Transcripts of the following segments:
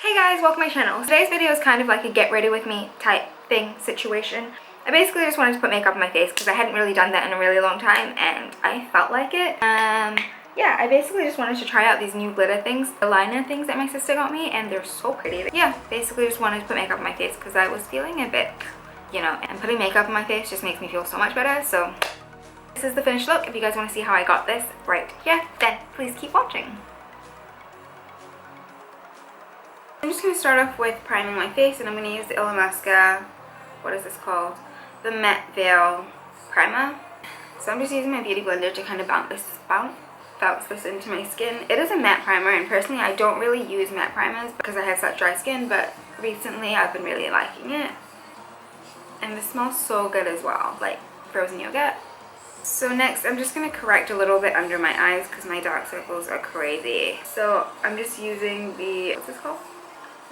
Hey guys, welcome to my channel. Today's video is kind of like a get ready with me type thing situation. I basically just wanted to put makeup on my face because I hadn't really done that in a really long time and I felt like it. Yeah, I basically just wanted to try out these new glitter things, the liner things that my sister got me, and they're so pretty. Yeah, basically just wanted to put makeup on my face because I was feeling a bit, you know, and putting makeup on my face just makes me feel so much better. So this is the finished look. If you guys want to see how I got this right here, then please keep watching. I'm just going to start off with priming my face, and I'm going to use the Illamasqua, what is this called? The Matte Veil Primer. So I'm just using my beauty blender to kind of bounce this into my skin. It is a matte primer, and personally I don't really use matte primers because I have such dry skin, but recently I've been really liking it. And this smells so good as well, like frozen yogurt. So next I'm just going to correct a little bit under my eyes because my dark circles are crazy. So I'm just using the, what's this called?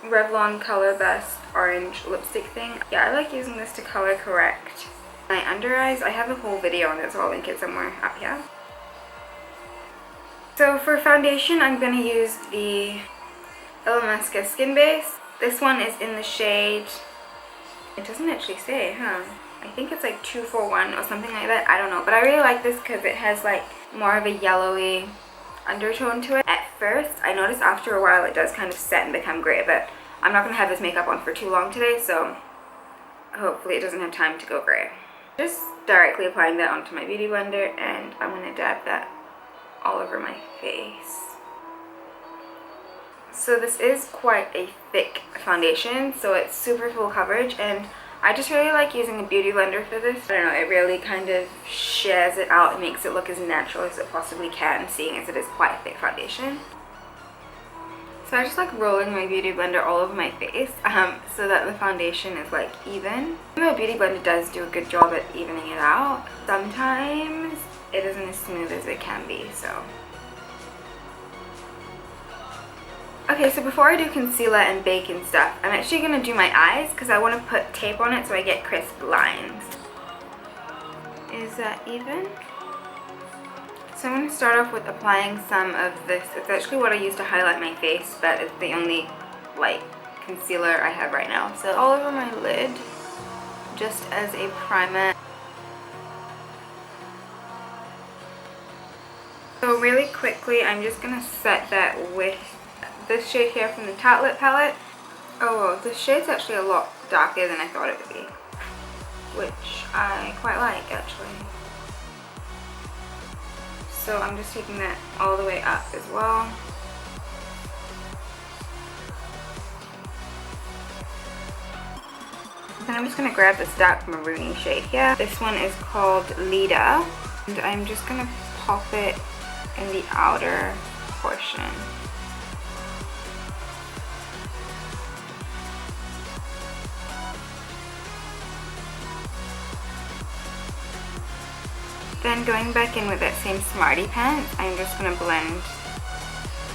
Revlon Colorburst orange lipstick thing. Yeah, I like using this to color correct my under eyes. I have a whole video on this, so I'll link it somewhere up here. So for foundation, I'm going to use the Illamasqua Skin Base. This one is in the shade, it doesn't actually say, huh? I think it's like 241 or something like that. I don't know, but I really like this because it has like more of a yellowy undertone to it. At first, I noticed after a while it does kind of set and become gray, but I'm not going to have this makeup on for too long today, so hopefully it doesn't have time to go gray. Just directly applying that onto my beauty blender, and I'm going to dab that all over my face. So this is quite a thick foundation, so it's super full coverage, and I just really like using a beauty blender for this. I don't know, it really kind of shares it out and makes it look as natural as it possibly can, seeing as it is quite a thick foundation. So I just like rolling my beauty blender all over my face so that the foundation is like even. Even though a beauty blender does do a good job at evening it out, sometimes it isn't as smooth as it can be, so. Okay, so before I do concealer and bake and stuff, I'm actually going to do my eyes because I want to put tape on it so I get crisp lines. Is that even? So I'm going to start off with applying some of this. It's actually what I use to highlight my face, but it's the only like concealer I have right now. So all over my lid, just as a primer. So really quickly, I'm just going to set that with this shade here from the Tartelette palette. Oh, well, this shade's actually a lot darker than I thought it would be, which I quite like actually. So I'm just taking that all the way up as well. Then I'm just going to grab this dark maroony shade here. This one is called Leader, and I'm just going to pop it in the outer portion. Then going back in with that same Smarty pen, I'm just going to blend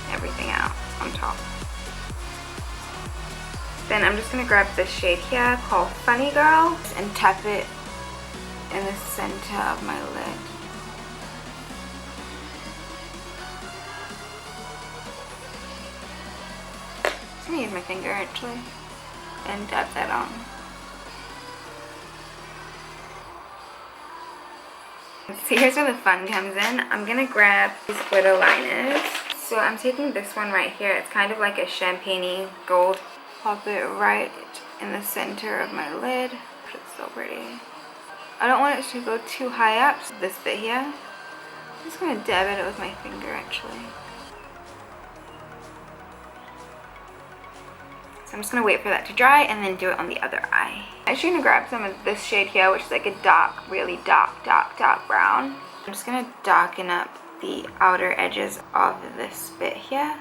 everything out on top. Then I'm just going to grab this shade here called Funny Girl and tap it in the center of my lid. I'm going to use my finger actually and dab that on. So here's where the fun comes in. I'm going to grab these glitter liners. So I'm taking this one right here. It's kind of like a champagne-y gold. Pop it right in the center of my lid. It's so pretty. I don't want it to go too high up, so this bit here. I'm just going to dab at it with my finger actually. So I'm just going to wait for that to dry and then do it on the other eye. I'm actually going to grab some of this shade here, which is like a dark, really dark brown. I'm just going to darken up the outer edges of this bit here.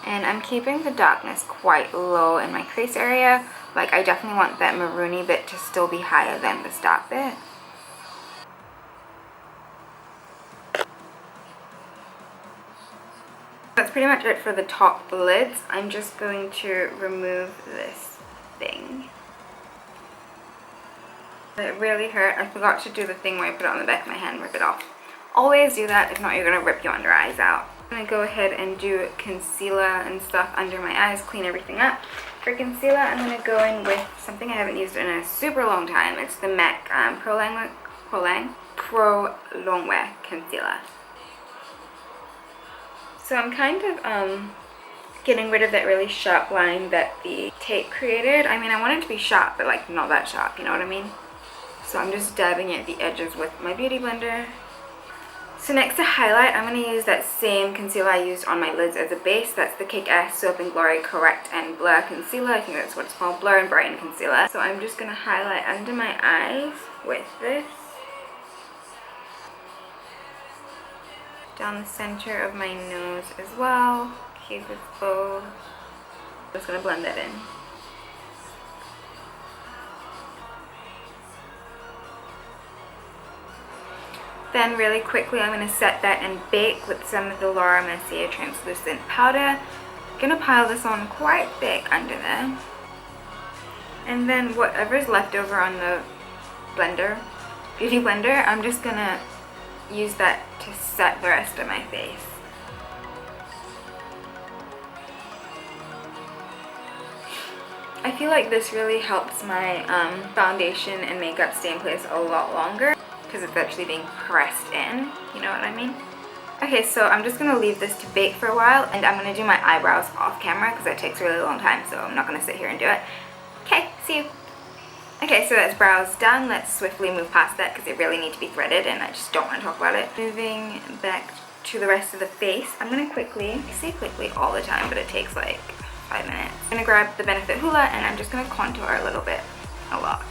And I'm keeping the darkness quite low in my crease area. Like I definitely want that maroony bit to still be higher than this dark bit. That's pretty much it for the top lids. I'm just going to remove this thing. It really hurt. I forgot to do the thing where I put it on the back of my hand and rip it off. Always do that, if not you're going to rip your under eyes out. I'm gonna go ahead and do concealer and stuff under my eyes, clean everything up. For concealer, I'm gonna go in with something I haven't used in a super long time. It's the MAC Prolongwear concealer. So I'm kind of getting rid of that really sharp line that the tape created. I mean, I want it to be sharp, but like not that sharp, you know what I mean? So I'm just dabbing at the edges with my beauty blender. So next to highlight, I'm going to use that same concealer I used on my lids as a base. That's the Kick-Ass Soap & Glory Correct and Blur Concealer. I think that's what it's called, Blur and Brighten Concealer. So I'm just going to highlight under my eyes with this. Down the center of my nose as well. Keep it bold. I'm just going to blend that in. Then really quickly I'm going to set that and bake with some of the Mercier translucent powder. I'm going to pile this on quite thick under there. And then whatever's left over on the blender, beauty blender, I'm just going to use that to set the rest of my face. I feel like this really helps my foundation and makeup stay in place a lot longer because it's actually being pressed in, you know what I mean? Okay, so I'm just going to leave this to bake for a while, and I'm going to do my eyebrows off camera because that takes a really long time, so I'm not going to sit here and do it. Okay, see you. Okay, so that's brows done. Let's swiftly move past that because they really need to be threaded and I just don't want to talk about it. Moving back to the rest of the face, I'm going to quickly, I say quickly all the time, but it takes like 5 minutes. I'm going to grab the Benefit Hoola and I'm just going to contour a little bit, a lot.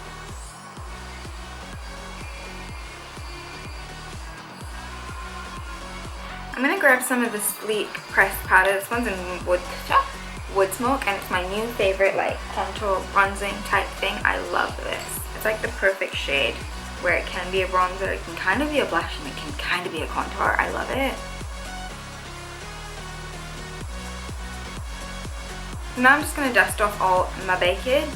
I'm going to grab some of the Sleek pressed powder. This one's in Woodsmoke, and it's my new favorite like contour bronzing type thing. I love this. It's like the perfect shade where it can be a bronzer, it can kind of be a blush, and it can kind of be a contour. I love it. Now I'm just going to dust off all my bakage.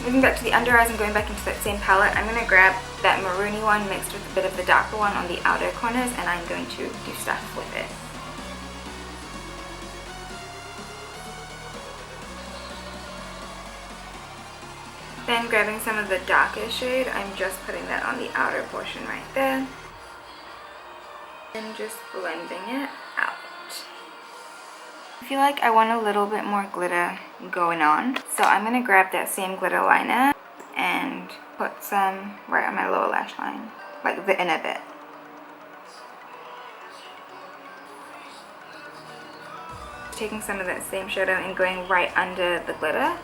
Moving back to the under eyes and going back into that same palette, I'm going to grab that maroony one mixed with a bit of the darker one on the outer corners, and I'm going to do stuff with it. Then grabbing some of the darker shade, I'm just putting that on the outer portion right there. And just blending it out. I feel like I want a little bit more glitter going on, so I'm going to grab that same glitter liner and put some right on my lower lash line, like the inner bit. Taking some of that same shadow and going right under the glitter.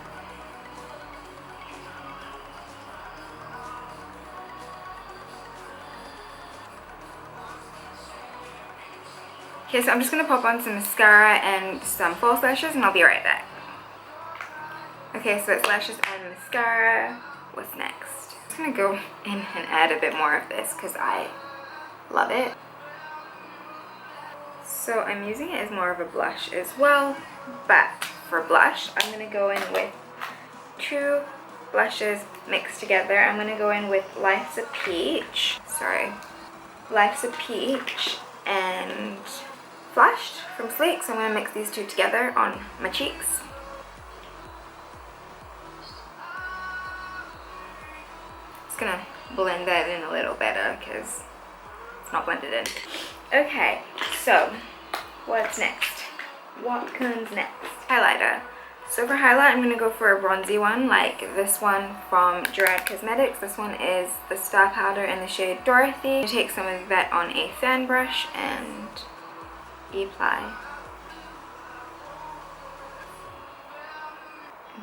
Okay, so I'm just going to pop on some mascara and some false lashes and I'll be right back. Okay, so it's lashes and mascara. What's next? I'm just going to go in and add a bit more of this because I love it. So I'm using it as more of a blush as well, but for blush, I'm going to go in with 2 blushes mixed together. I'm going to go in with Life's a Peach and Flashed from Sleek, so I'm going to mix these 2 together on my cheeks. Just going to blend that in a little better because it's not blended in. Okay, so what's next? What comes next? Highlighter. So for highlight, I'm going to go for a bronzy one like this one from Gerard Cosmetics. This one is the Star Powder in the shade Dorothy. I take some of that on a fan brush and apply.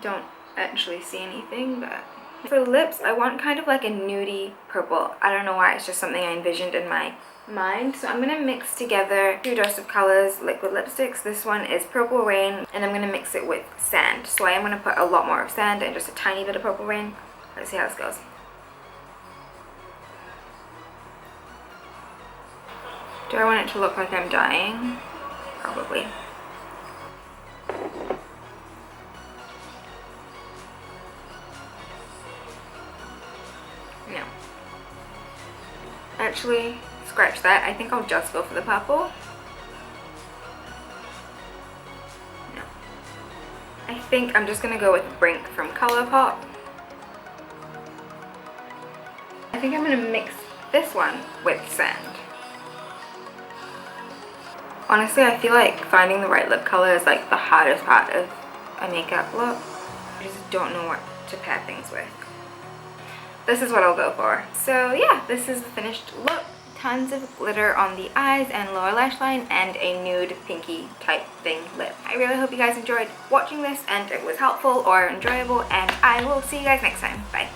Don't actually see anything, but for lips I want kind of like a nudie purple. I don't know why, it's just something I envisioned in my mind. So I'm going to mix together 2 Dose of Colors liquid lipsticks. This one is Purple Rain and I'm going to mix it with sand. So I am going to put a lot more of sand and just a tiny bit of Purple Rain. Let's see how this goes. Do I want it to look like I'm dying? Probably. No. actually scratch that. I think I'll just go for the purple. No. I think I'm just gonna go with Brink from Colorpop. I think I'm gonna mix this one with sand. Honestly, I feel like finding the right lip color is like the hardest part of a makeup look. I just don't know what to pair things with. This is what I'll go for. So yeah, this is the finished look. Tons of glitter on the eyes and lower lash line and a nude pinky type thing lip. I really hope you guys enjoyed watching this and it was helpful or enjoyable, and I will see you guys next time. Bye.